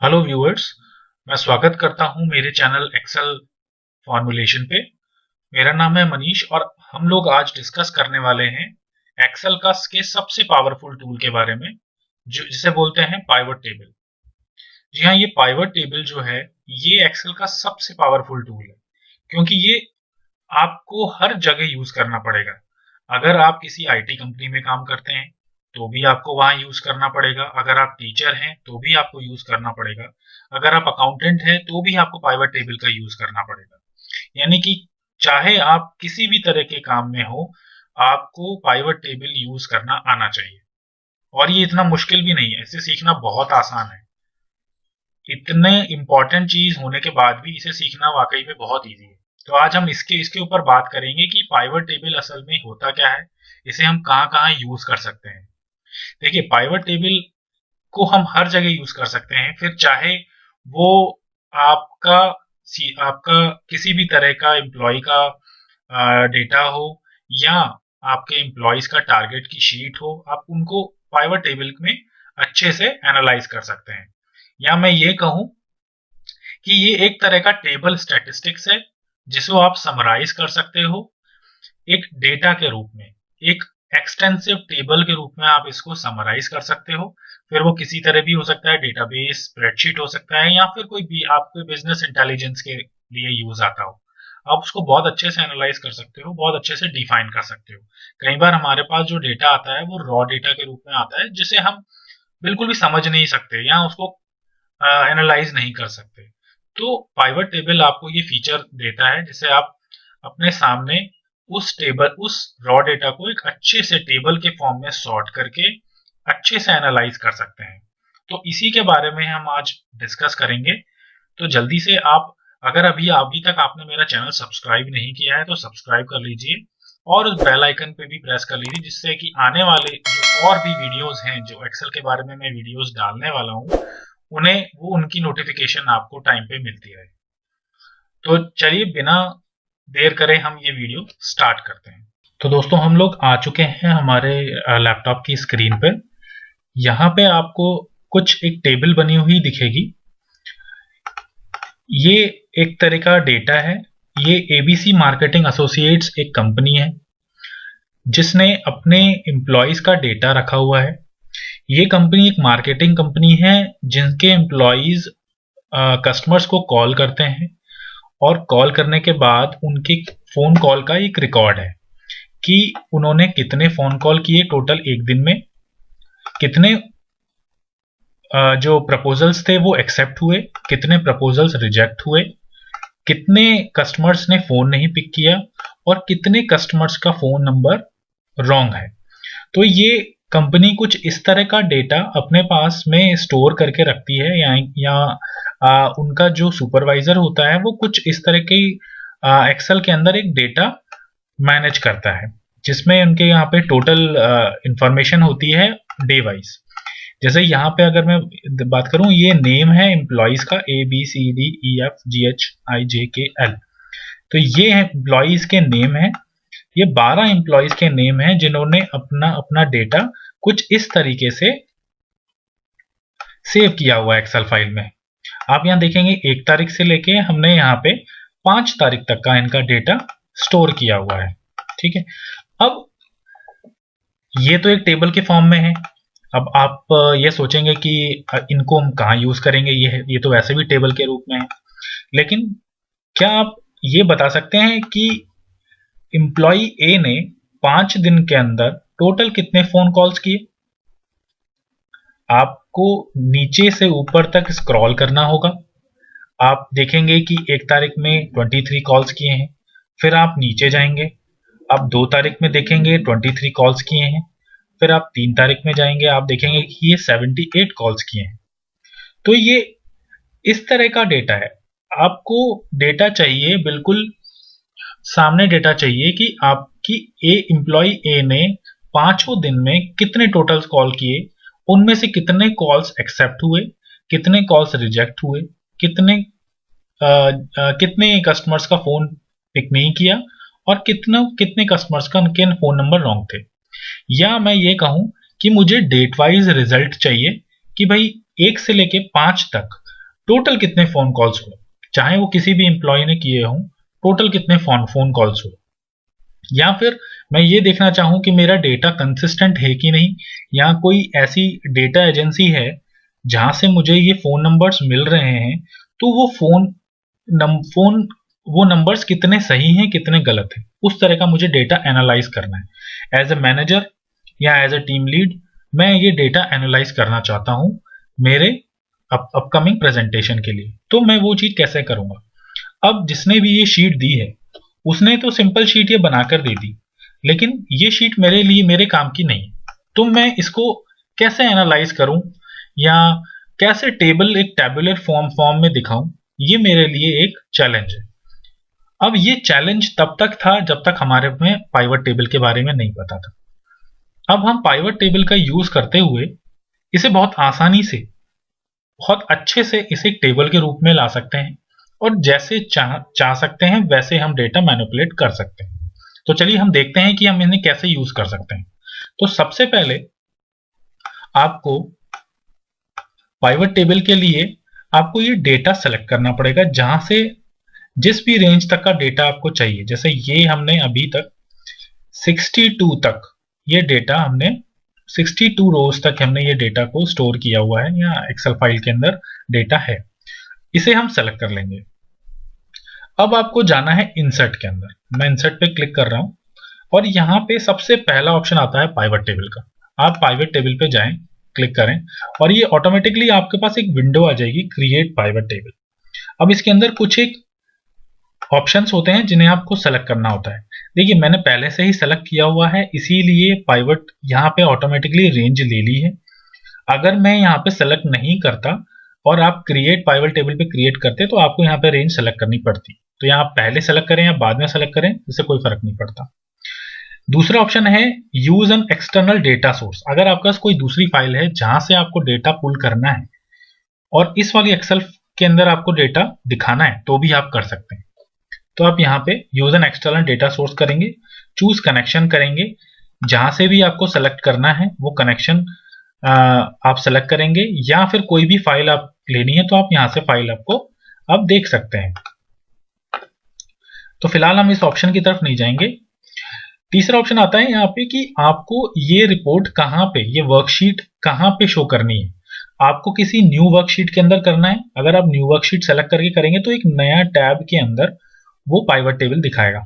Hello viewers, मैं स्वागत करता हूं मेरे चैनल एक्सेल फॉर्मूलेशन पे। मेरा नाम है मनीष और हम लोग आज डिस्कस करने वाले हैं एक्सेल के सबसे पावरफुल टूल के बारे में, जो जिसे बोलते हैं पाइवट टेबल। जी हाँ, ये पाइवट टेबल जो है ये एक्सेल का सबसे पावरफुल टूल है, क्योंकि ये आपको हर जगह यूज करना पड़ेगा। अगर आप किसी आईटी कंपनी में काम करते हैं तो भी आपको वहां यूज करना पड़ेगा। अगर आप टीचर हैं तो भी आपको यूज करना पड़ेगा। अगर आप अकाउंटेंट हैं तो भी आपको पाइवट टेबल का यूज करना पड़ेगा। यानी कि चाहे आप किसी भी तरह के काम में हो, आपको पाइवट टेबल यूज करना आना चाहिए। और ये इतना मुश्किल भी नहीं है, इसे सीखना बहुत आसान है। इतने इंपॉर्टेंट चीज होने के बाद भी इसे सीखना वाकई में बहुत इजी है। तो आज हम इसके ऊपर बात करेंगे कि पाइवट टेबल असल में होता क्या है, इसे हम कहाँ कहाँ यूज कर सकते हैं। देखिए, पाइवट टेबल को हम हर जगह यूज कर सकते हैं, फिर चाहे वो आपका आपका किसी भी तरह का एम्प्लॉय का डेटा हो या आपके एम्प्लॉयज का टारगेट की शीट हो, आप उनको पाइवट टेबल में अच्छे से एनालाइज कर सकते हैं। या मैं ये कहूं कि ये एक तरह का टेबल स्टैटिस्टिक्स है, जिसको आप समराइज कर सकते हो एक डेटा के रूप में। एक एक्सटेंसिव टेबल के रूप में आप इसको समराइज कर सकते हो। फिर वो किसी तरह भी हो सकता है, डेटाबेस, स्प्रेडशीट हो सकता है, या फिर कोई भी आपके बिजनेस इंटेलिजेंस के लिए यूज आता हो। आप उसको बहुत अच्छे से एनालाइज कर सकते हो, बहुत अच्छे से डिफाइन कर सकते हो। कई बार हमारे पास जो डेटा आता है वो रॉ डेटा के रूप में आता है, जिसे हम बिल्कुल भी समझ नहीं सकते या उसको एनालाइज नहीं कर सकते। तो पाइवट टेबल आपको ये फीचर देता है, जिसे आप अपने सामने उस रॉ डेटा को एक अच्छे से टेबल के फॉर्म में सॉर्ट करके अच्छे से एनालाइज कर सकते हैं। तो इसी के बारे में हम आज डिस्कस करेंगे। तो जल्दी से आप, अगर अभी तक आपने मेरा चैनल सब्सक्राइब नहीं किया है तो सब्सक्राइब कर लीजिए और उस बेल आइकन पे भी प्रेस कर लीजिए, जिससे कि आने वाले जो और भी वीडियोस हैं, जो एक्सेल के बारे में मैं वीडियोस डालने वाला हूं, उनकी नोटिफिकेशन आपको टाइम पे मिलती रहे। तो चलिए, बिना देर करे हम ये वीडियो स्टार्ट करते हैं। तो दोस्तों, हम लोग आ चुके हैं हमारे लैपटॉप की स्क्रीन पे। यहाँ पे आपको कुछ एक टेबल बनी हुई दिखेगी। ये एक तरह का डेटा है। ये एबीसी मार्केटिंग एसोसिएट्स एक कंपनी है जिसने अपने एम्प्लॉयज का डेटा रखा हुआ है। ये कंपनी एक मार्केटिंग कंपनी है जिनके एम्प्लॉयज कस्टमर्स को कॉल करते हैं, और कॉल करने के बाद उनके फोन कॉल का एक रिकॉर्ड है कि उन्होंने कितने फोन कॉल किए टोटल एक दिन में, कितने जो प्रपोजल्स थे वो एक्सेप्ट हुए, कितने प्रपोजल्स रिजेक्ट हुए, कितने कस्टमर्स ने फोन नहीं पिक किया, और कितने कस्टमर्स का फोन नंबर रॉन्ग है। तो ये कंपनी कुछ इस तरह का डेटा अपने पास में स्टोर करके रखती है, या उनका जो सुपरवाइजर होता है वो कुछ इस तरह के एक्सेल के अंदर एक डेटा मैनेज करता है, जिसमें उनके यहाँ पे टोटल इंफॉर्मेशन होती है डे वाइज। जैसे यहाँ पे अगर मैं बात करूं, ये नेम है एम्प्लॉयज का ABCDEFGHIJKL। तो ये एम्प्लॉयज के नेम है। ये 12 एम्प्लॉयज के नेम है जिन्होंने अपना अपना डेटा कुछ इस तरीके से सेव किया हुआ है एक्सेल फाइल में। आप यहाँ देखेंगे 1 तारीख से लेके हमने यहाँ पे 5 तारीख तक का इनका डेटा स्टोर किया हुआ है। ठीक है, अब ये तो एक टेबल के फॉर्म में है। अब आप ये सोचेंगे कि इनको हम कहाँ यूज करेंगे, ये तो वैसे भी टेबल के रूप में है। लेकिन क्या आप ये बता सकते हैं कि एम्प्लॉय ए ने 5 दिन के अंदर टोटल कितने फोन कॉल्स किए? आपको नीचे से ऊपर तक स्क्रॉल करना होगा। आप देखेंगे कि 1 तारीख में 23 कॉल्स किए हैं। फिर आप नीचे जाएंगे, आप 2 तारीख में देखेंगे 23 कॉल्स किए हैं। फिर आप 3 तारीख में जाएंगे, आप देखेंगे कि ये 78 कॉल्स किए हैं। तो ये इस तरह का डेटा है। आपको डेटा चाहिए, बिल्कुल सामने डेटा चाहिए कि आपकी एम्प्लॉय ए ने 5 दिन में कितने टोटल कॉल किए, उनमें से कितने कॉल्स एक्सेप्ट हुए, कितने कॉल्स रिजेक्ट हुए, कितने कस्टमर्स का फोन पिक नहीं किया, और कितने कस्टमर्स का किन फोन नंबर रॉन्ग थे। या मैं ये कहूं कि मुझे डेट वाइज रिजल्ट चाहिए कि भाई 1 से लेके 5 तक टोटल कितने फोन कॉल्स हुए, चाहे वो किसी भी एम्प्लॉय ने किए हों, टोटल कितने फोन कॉल्स हुए। या फिर मैं ये देखना चाहूं कि मेरा डेटा कंसिस्टेंट है कि नहीं, या कोई ऐसी डेटा एजेंसी है जहां से मुझे ये फोन नंबर्स मिल रहे हैं, तो वो वो नंबर्स कितने सही हैं कितने गलत हैं, उस तरह का मुझे डेटा एनालाइज करना है। एज ए मैनेजर या एज ए टीम लीड मैं ये डेटा एनालाइज करना चाहता हूं मेरे अपकमिंग प्रेजेंटेशन के लिए। तो मैं वो चीज कैसे करूंगा? अब जिसने भी ये शीट दी है उसने तो सिंपल शीट ये बनाकर दे दी, लेकिन ये शीट मेरे लिए मेरे काम की नहीं। तो मैं इसको कैसे एनालाइज करूं या कैसे टेबल एक टैबुलर फॉर्म में दिखाऊं, ये मेरे लिए एक चैलेंज है। अब ये चैलेंज तब तक था जब तक हमारे में पाइवट टेबल के बारे में नहीं पता था। अब हम पाइवट टेबल का यूज करते हुए इसे बहुत आसानी से बहुत अच्छे से इसे एक टेबल के रूप में ला सकते हैं और जैसे चाह सकते हैं वैसे हम डेटा मैनिपुलेट कर सकते हैं। तो चलिए हम देखते हैं कि हम इन्हें कैसे यूज कर सकते हैं। तो सबसे पहले आपको पाइवट टेबल के लिए आपको ये डेटा सेलेक्ट करना पड़ेगा जहां से जिस भी रेंज तक का डेटा आपको चाहिए। जैसे ये हमने अभी तक 62 तक ये डेटा हमने 62 रोज तक हमने ये डेटा को स्टोर किया हुआ है या एक्सेल फाइल के अंदर डेटा है, इसे हम सेलेक्ट कर लेंगे। अब आपको जाना है इंसर्ट के अंदर, मैं इंसर्ट पे क्लिक कर रहा हूं और यहाँ पे सबसे पहला ऑप्शन आता है पाइवट टेबल का। आप पाइवट टेबल पे जाएं, क्लिक करें और ये ऑटोमेटिकली आपके पास एक विंडो आ जाएगी क्रिएट पाइवट टेबल। अब इसके अंदर कुछ एक ऑप्शंस होते हैं जिन्हें आपको सेलेक्ट करना होता है। देखिए मैंने पहले से ही सेलेक्ट किया हुआ है, इसीलिए पाइवट यहाँ पे ऑटोमेटिकली रेंज ले ली है। अगर मैं यहाँ पे सेलेक्ट नहीं करता और आप क्रिएट पाइवट टेबल पे क्रिएट करते तो आपको यहाँ पे रेंज सेलेक्ट करनी पड़ती। तो यहाँ आप पहले सेलेक्ट करें या बाद में सेलेक्ट करें, इससे कोई फर्क नहीं पड़ता। दूसरा ऑप्शन है use an external data source. अगर आपके पास कोई दूसरी फाइल है जहां से आपको डेटा पुल करना है और इस वाली एक्सेल के अंदर आपको डेटा दिखाना है तो भी आप कर सकते हैं। तो आप यहाँ पे use an external data source करेंगे, चूज कनेक्शन करेंगे, जहां से भी आपको सेलेक्ट करना है वो कनेक्शन आप सेलेक्ट करेंगे, या फिर कोई भी फाइल आप लेनी है तो आप यहां से फाइल आपको आप देख सकते हैं। तो फिलहाल हम इस ऑप्शन की तरफ नहीं जाएंगे। तीसरा ऑप्शन आता है यहाँ पे कि आपको ये रिपोर्ट कहाँ पे, ये वर्कशीट कहाँ पे शो करनी है। आपको किसी न्यू वर्कशीट के अंदर करना है। अगर आप न्यू वर्कशीट सेलेक्ट करके करेंगे तो एक नया टैब के अंदर वो पाइवट टेबल दिखाएगा।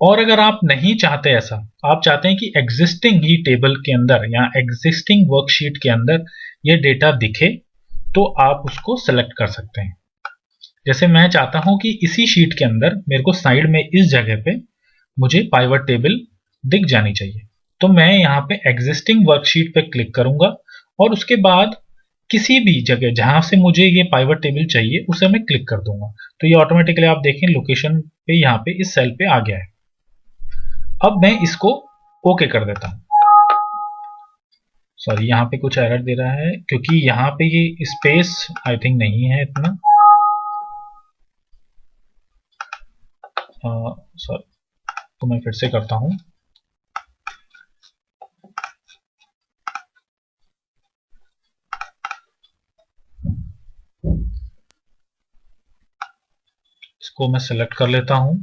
और अगर आप नहीं चाहते ऐसा, आप चाहते हैं कि एग्जिस्टिंग ही टेबल के अंदर या एग्जिस्टिंग वर्कशीट के अंदर ये डेटा दिखे, तो आप उसको सेलेक्ट कर सकते हैं। जैसे मैं चाहता हूं कि इसी शीट के अंदर मेरे को साइड में इस जगह पे मुझे पाइवट टेबल दिख जानी चाहिए, तो मैं यहाँ पे एग्जिस्टिंग वर्कशीट पे क्लिक करूंगा और उसके बाद किसी भी जगह जहां से मुझे ये पाइवट टेबल चाहिए उसे मैं क्लिक कर दूंगा। तो ये ऑटोमेटिकली आप देखें लोकेशन पे यहाँ पे इस सेल पे आ गया है। अब मैं इसको ओके कर देता हूं। सॉरी यहाँ पे कुछ एरर दे रहा है क्योंकि यहाँ पे ये स्पेस आई थिंक नहीं है इतना। सॉरी, तो मैं फिर से करता हूं। इसको मैं सेलेक्ट कर लेता हूं।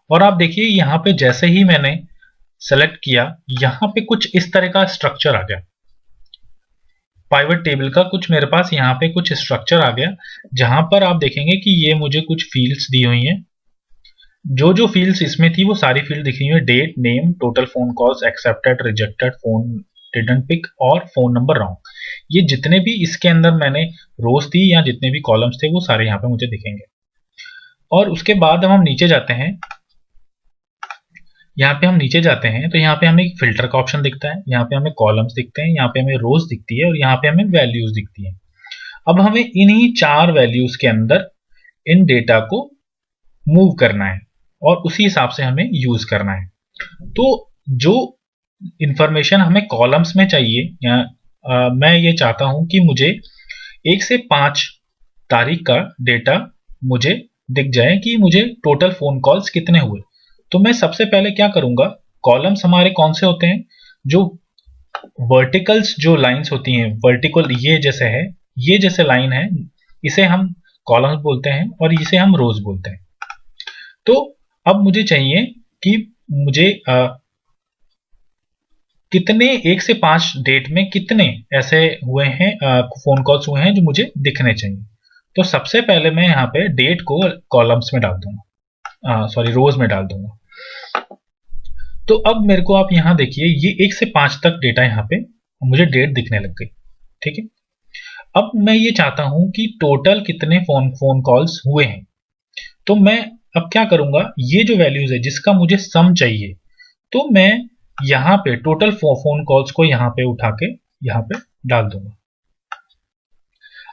और आप देखिए यहाँ पे जैसे ही मैंने सेलेक्ट किया, यहाँ पे कुछ इस तरह का स्ट्रक्चर आ गया पाइवट टेबल का। कुछ मेरे पास यहाँ पे कुछ स्ट्रक्चर आ गया जहां पर आप देखेंगे कि ये मुझे कुछ फील्ड्स दी हुई हैं। जो फील्ड्स इसमें थी वो सारी फील्ड दिख रही है, date, name, total phone calls, accepted, rejected, phone didn't pick और फोन नंबर रॉन्ग। ये जितने भी इसके अंदर मैंने रोज थी या जितने भी कॉलम्स थे वो सारे यहाँ पे मुझे दिखेंगे। और उसके बाद हम नीचे जाते हैं। यहाँ पे हम नीचे जाते हैं तो यहाँ पे हमें एक फिल्टर का ऑप्शन दिखता है, यहाँ पे हमें कॉलम्स दिखते हैं, यहाँ पे हमें रोज दिखती है और यहाँ पे हमें वैल्यूज दिखती है। अब हमें इन्हीं 4 वैल्यूज के अंदर इन डेटा को मूव करना है और उसी हिसाब से हमें यूज करना है। तो जो इंफॉर्मेशन हमें कॉलम्स में चाहिए, या मैं ये चाहता हूं कि मुझे 1 से 5 तारीख का डेटा मुझे दिख जाए कि मुझे टोटल फोन कॉल्स कितने हुए। तो मैं सबसे पहले क्या करूंगा, कॉलम्स हमारे कौन से होते हैं, जो वर्टिकल्स जो लाइंस होती हैं, वर्टिकल ये जैसे है, ये जैसे लाइन है, इसे हम कॉलम्स बोलते हैं और इसे हम रोज बोलते हैं। तो अब मुझे चाहिए कि मुझे कितने 1 से 5 डेट में कितने ऐसे हुए हैं, फोन कॉल्स हुए हैं जो मुझे दिखने चाहिए। तो सबसे पहले मैं यहाँ पे डेट को कॉलम्स में डाल दूंगा, सॉरी रोज में डाल दूंगा। तो अब मेरे को आप यहाँ देखिए, ये 1 से 5 तक डेटा यहाँ पे मुझे डेट दिखने लग गई। ठीक है, अब मैं ये चाहता हूं कि टोटल कितने फोन कॉल्स हुए हैं। तो मैं अब क्या करूंगा, ये जो वैल्यूज है जिसका मुझे सम चाहिए, तो मैं यहाँ पे टोटल फोन कॉल्स को यहाँ पे उठा के यहाँ पे डाल दूंगा।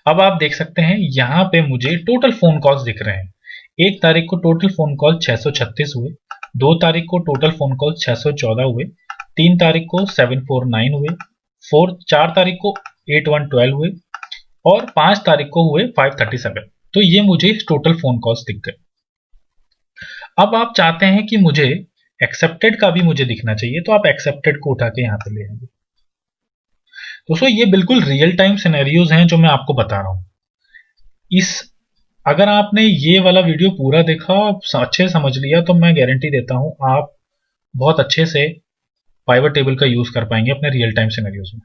अब आप देख सकते हैं यहाँ पे मुझे टोटल फोन कॉल्स दिख रहे हैं। 1 तारीख को टोटल फोन कॉल 636 हुए, 2 तारीख को टोटल फोन कॉल 614 हुए, 3 तारीख को 749 हुए, 4 तारीख को 8112 हुए और 5 तारीख को हुए 537। तो ये मुझे टोटल फोन कॉल्स दिख गए। अब आप चाहते हैं कि मुझे एक्सेप्टेड का भी मुझे दिखना चाहिए, तो आप एक्सेप्टेड को उठा के यहां पे ले आएंगे। दोस्तों ये बिल्कुल रियल टाइम सिनेरियोज हैं जो मैं आपको बता रहा हूं। अगर आपने ये वाला वीडियो पूरा देखा और अच्छे से समझ लिया, तो मैं गारंटी देता हूं आप बहुत अच्छे से पाइवट टेबल का यूज कर पाएंगे अपने रियल टाइम सिनेरियोज में।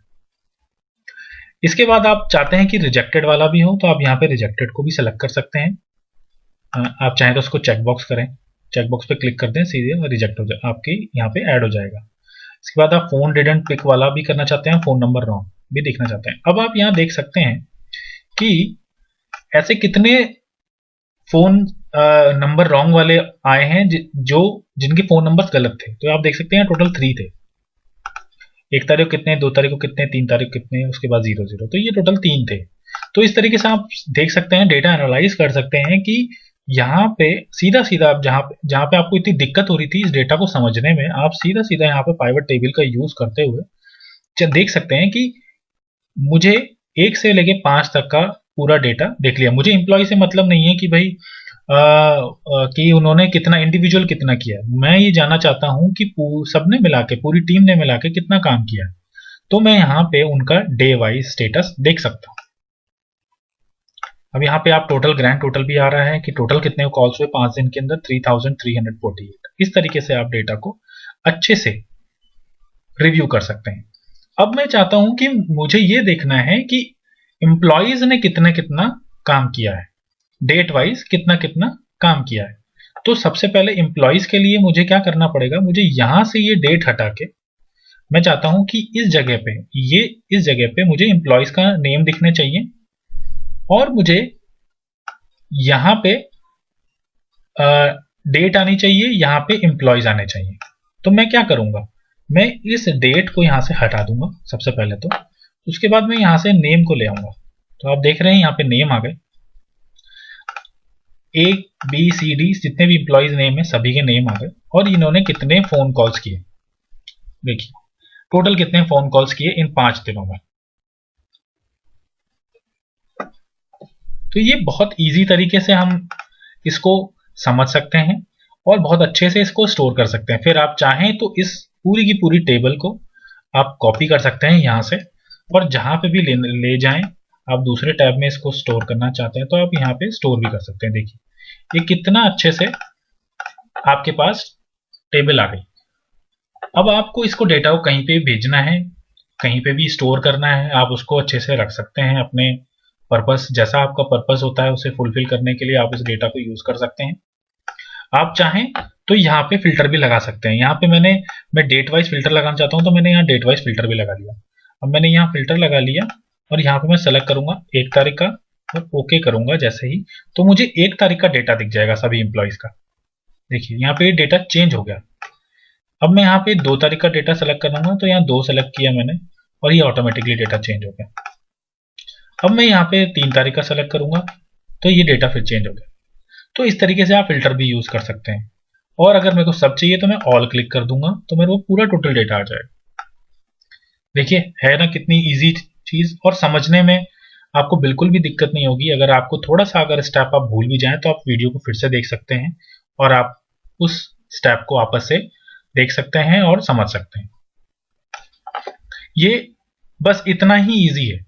इसके बाद आप चाहते हैं कि रिजेक्टेड वाला भी हो, तो आप यहाँ पे रिजेक्टेड को भी सिलेक्ट कर सकते हैं। आप चाहें तो उसको चेकबॉक्स करें, चेकबॉक्स पे क्लिक कर दें, सीधे रिजेक्ट हो जाए, आपकी यहाँ पे ऐड हो जाएगा। इसके बाद आप फोन डिडंट पिक वाला भी करना चाहते हैं, फोन नंबर रॉन्ग भी देखना चाहते हैं। अब आप यहाँ देख सकते हैं कि ऐसे कितने फोन नंबर रॉन्ग वाले आए हैं जिनके फोन नंबर गलत थे। तो आप देख सकते हैं टोटल 3 थे। 1 तारीख को कितने, 2 तारीख को कितने, 3 तारीख को कितने, उसके बाद 0 तो ये टोटल 3 थे। तो इस तरीके से आप देख सकते हैं, डेटा एनालाइज कर सकते हैं कि यहाँ पे सीधा आप जहां पे आपको इतनी दिक्कत हो रही थी इस डेटा को समझने में, आप सीधा यहाँ पे पाइवट टेबल का यूज करते हुए देख सकते हैं कि मुझे 1 से लेके 5 तक का पूरा डेटा देख लिया। मुझे एम्प्लॉय से मतलब नहीं है कि भाई कि उन्होंने कितना इंडिविजुअल कितना किया, मैं ये जानना चाहता हूं कि सबने मिला के, पूरी टीम ने मिला के कितना काम किया। तो मैं यहाँ पे उनका डे वाइज स्टेटस देख सकता हूं। अब यहाँ पे आप टोटल ग्रैंड टोटल भी आ रहा है कि टोटल कितने कॉल्स हुए 5 दिन के अंदर, 3348। इस तरीके से आप डेटा को अच्छे से रिव्यू कर सकते हैं। अब मैं चाहता हूं कि मुझे ये देखना है कि एम्प्लॉयज ने कितना कितना काम किया है, डेट वाइज कितना कितना काम किया है। तो सबसे पहले एम्प्लॉयज के लिए मुझे क्या करना पड़ेगा, मुझे यहां से ये डेट हटा के मैं चाहता हूं कि इस जगह पे मुझे एम्प्लॉयज का नेम दिखने चाहिए और मुझे यहां पे डेट आनी चाहिए, यहां पे एम्प्लॉयज आने चाहिए। तो मैं क्या करूंगा, मैं इस डेट को यहां से हटा दूंगा सबसे पहले तो। उसके बाद मैं यहां से नेम को ले आऊंगा। तो आप देख रहे हैं यहाँ पे नेम आ गए, A B C D जितने भी एम्प्लॉयज नेम है सभी के नेम आ गए और इन्होंने कितने फोन कॉल्स किए। देखिए टोटल कितने फोन कॉल्स किए इन 5 दिनों में। तो ये बहुत इजी तरीके से हम इसको समझ सकते हैं और बहुत अच्छे से इसको स्टोर कर सकते हैं। फिर आप चाहें तो इस पूरी की पूरी टेबल को आप कॉपी कर सकते हैं यहाँ से और जहां पे भी ले जाएं, आप दूसरे टैब में इसको स्टोर करना चाहते हैं तो आप यहाँ पे स्टोर भी कर सकते हैं। देखिए ये कितना अच्छे से आपके पास टेबल आ गई। अब आपको इसको डेटा को कहीं पे भेजना है, कहीं पे भी स्टोर करना है, आप उसको अच्छे से रख सकते हैं। अपने पर्पस, जैसा आपका पर्पस होता है उसे फुलफिल करने के लिए आप इस डेटा को यूज कर सकते हैं। आप चाहें तो यहाँ पे फिल्टर भी लगा सकते हैं। यहाँ पे मैं डेट वाइज फिल्टर लगाना चाहता हूँ तो मैंने यहाँ डेट वाइज फिल्टर भी लगा लिया। अब मैंने यहाँ फिल्टर लगा लिया और यहाँ पे मैं सेलेक्ट करूंगा 1 तारीख का और ओके करूंगा जैसे ही, तो मुझे 1 तारीख का डेटा दिख जाएगा सभी एम्प्लॉयज का। देखिए यहाँ पे डेटा चेंज हो गया। अब मैं यहाँ पे 2 तारीख का डेटा सेलेक्ट करूंगा तो यहाँ 2 सेलेक्ट किया मैंने और ये ऑटोमेटिकली डेटा चेंज हो गया। अब मैं यहाँ पे 3 तारीख का सेलेक्ट करूंगा तो ये डेटा फिर चेंज हो गया। तो इस तरीके से आप फिल्टर भी यूज कर सकते हैं। और अगर मेरे को सब चाहिए तो मैं ऑल क्लिक कर दूंगा तो मेरे को पूरा टोटल डेटा आ जाएगा। देखिए है ना कितनी इजी चीज, और समझने में आपको बिल्कुल भी दिक्कत नहीं होगी। अगर आपको थोड़ा सा अगर स्टेप आप भूल भी जाएं तो आप वीडियो को फिर से देख सकते हैं और आप उस स्टेप को आपस से देख सकते हैं और समझ सकते हैं। ये बस इतना ही इजी है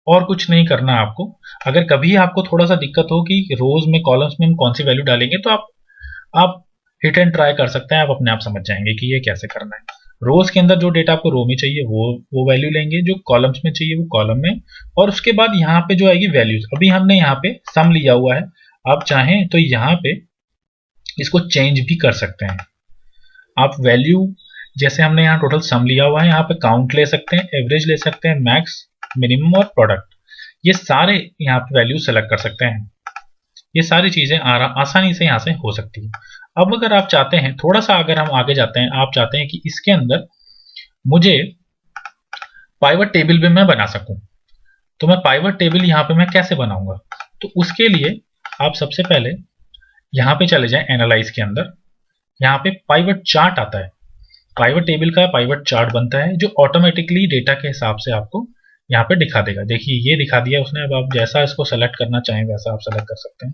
और कुछ नहीं करना आपको। अगर कभी आपको थोड़ा सा दिक्कत हो कि रोज में कॉलम्स में कौन सी वैल्यू डालेंगे, तो आप हिट एंड ट्राई कर सकते हैं। आप अपने आप समझ जाएंगे कि ये कैसे करना है। रोज के अंदर जो डेटा आपको रो में चाहिए वो वैल्यू लेंगे, जो कॉलम्स में चाहिए वो कॉलम में, और उसके बाद यहाँ पे जो आएगी वैल्यूज। अभी हमने यहाँ पे सम लिया हुआ है, आप चाहें तो यहाँ पे इसको चेंज भी कर सकते हैं। आप वैल्यू, जैसे हमने यहाँ टोटल सम लिया हुआ है, यहाँ पे काउंट ले सकते हैं, एवरेज ले सकते हैं, मैक्स, मिनिमम और प्रोडक्ट, ये सारे यहाँ पे वैल्यू सेलेक्ट कर सकते हैं। ये सारी चीजें आसानी से यहाँ से हो सकती है। अब अगर आप चाहते हैं, थोड़ा सा अगर हम आगे जाते हैं, आप चाहते हैं कि इसके अंदर मुझे पाइवट टेबल भी मैं बना सकूं, तो मैं पाइवट टेबल यहाँ पे मैं कैसे बनाऊंगा? तो उसके लिए आप सबसे पहले यहाँ पे चले जाएं एनालाइज के अंदर। यहाँ पे पाइवट चार्ट आता है, पाइवट टेबल का पाइवट चार्ट बनता है जो ऑटोमेटिकली डेटा के हिसाब से आपको यहाँ पे दिखा देगा। देखिए ये दिखा दिया उसने। अब आप जैसा इसको सेलेक्ट करना चाहें वैसा आप सेलेक्ट कर सकते हैं।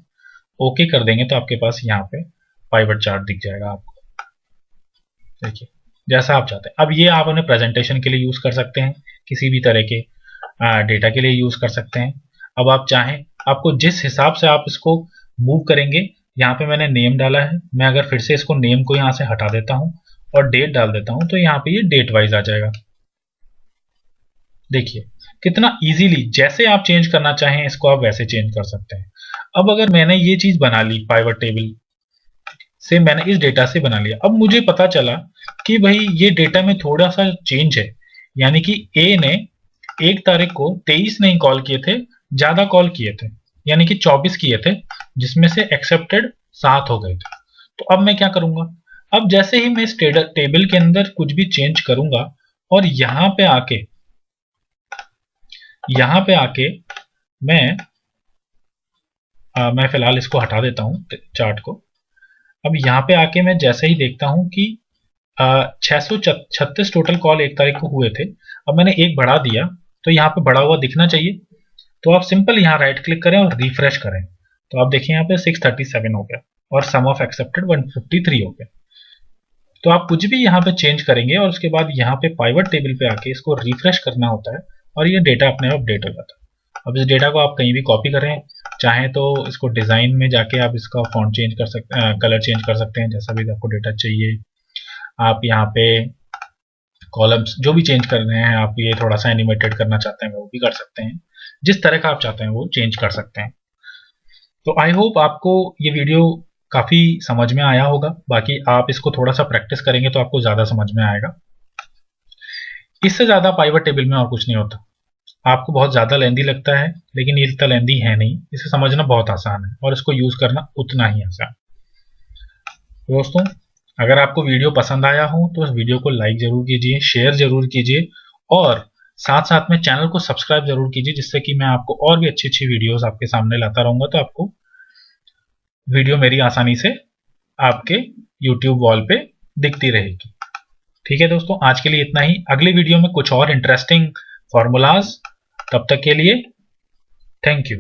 ओके कर देंगे तो आपके पास यहाँ पे पाइवट चार्ट दिख जाएगा आपको। देखिए जैसा आप चाहते हैं। अब ये आप अपने प्रेजेंटेशन के लिए यूज कर सकते हैं, किसी भी तरह के डेटा के लिए यूज कर सकते हैं। अब आप चाहें, आपको जिस हिसाब से आप इसको मूव करेंगे, यहाँ पे मैंने नेम डाला है, मैं अगर फिर से इसको नेम को यहाँ से हटा देता हूँ और डेट डाल देता हूँ, तो यहाँ पे ये डेट वाइज आ जाएगा। देखिए कितना इजीली, जैसे आप चेंज करना चाहें इसको आप वैसे चेंज कर सकते हैं। अब अगर मैंने ये चीज बना ली, पाइवट टेबल से मैंने इस डेटा से बना लिया, अब मुझे पता चला कि भाई ये डेटा में थोड़ा सा चेंज है, यानी कि ए ने 1 तारीख को 23 नहीं कॉल किए थे, ज्यादा कॉल किए थे, यानी कि 24 किए थे, जिसमें से एक्सेप्टेड 7 हो गए थे। तो अब मैं क्या करूंगा? अब जैसे ही मैं इस टेबल के अंदर कुछ भी चेंज करूंगा और यहाँ पे आके मैं फिलहाल इसको हटा देता हूँ चार्ट को। अब यहाँ पे आके मैं जैसे ही देखता हूँ कि 636 टोटल कॉल 1 तारीख को हुए थे, अब मैंने एक बढ़ा दिया तो यहाँ पे बढ़ा हुआ दिखना चाहिए। तो आप सिंपल यहाँ राइट क्लिक करें और रिफ्रेश करें, तो आप देखिए यहाँ पे 637 हो गया और सम ऑफ एक्सेप्टेड 153 हो गया। तो आप कुछ भी यहाँ पे चेंज करेंगे और उसके बाद यहाँ पे पाइवट टेबल पे आके इसको रिफ्रेश करना होता है और ये डेटा अपने आप अपडेट हो जाता है। अब इस डेटा को आप कहीं भी कॉपी करें, चाहे तो इसको डिजाइन में जाके आप इसका फॉन्ट चेंज कर सकते हैं, कलर चेंज कर सकते हैं, जैसा भी आपको डेटा चाहिए। आप यहाँ पे कॉलम्स जो भी चेंज कर रहे हैं, आप ये थोड़ा सा एनिमेटेड करना चाहते हैं वो भी कर सकते हैं, जिस तरह का आप चाहते हैं वो चेंज कर सकते हैं। तो आई होप आपको ये वीडियो काफी समझ में आया होगा। बाकी आप इसको थोड़ा सा प्रैक्टिस करेंगे तो आपको ज्यादा समझ में आएगा। इससे ज्यादा पाइवट टेबल में और कुछ नहीं होता। आपको बहुत ज्यादा लेंदी लगता है, लेकिन ये इतना लेंदी है नहीं, इसे समझना बहुत आसान है और इसको यूज करना उतना ही आसान। दोस्तों अगर आपको वीडियो पसंद आया हो तो इस वीडियो को लाइक जरूर कीजिए, शेयर जरूर कीजिए और साथ साथ में चैनल को सब्सक्राइब जरूर कीजिए, जिससे कि मैं आपको और भी अच्छी अच्छी वीडियोस आपके सामने लाता रहूंगा। तो आपको वीडियो मेरी आसानी से आपके YouTube वॉल पे दिखती रहेगी। ठीक है दोस्तों, आज के लिए इतना ही। अगली वीडियो में कुछ और इंटरेस्टिंग फॉर्मूलाज, तब तक के लिए थैंक यू।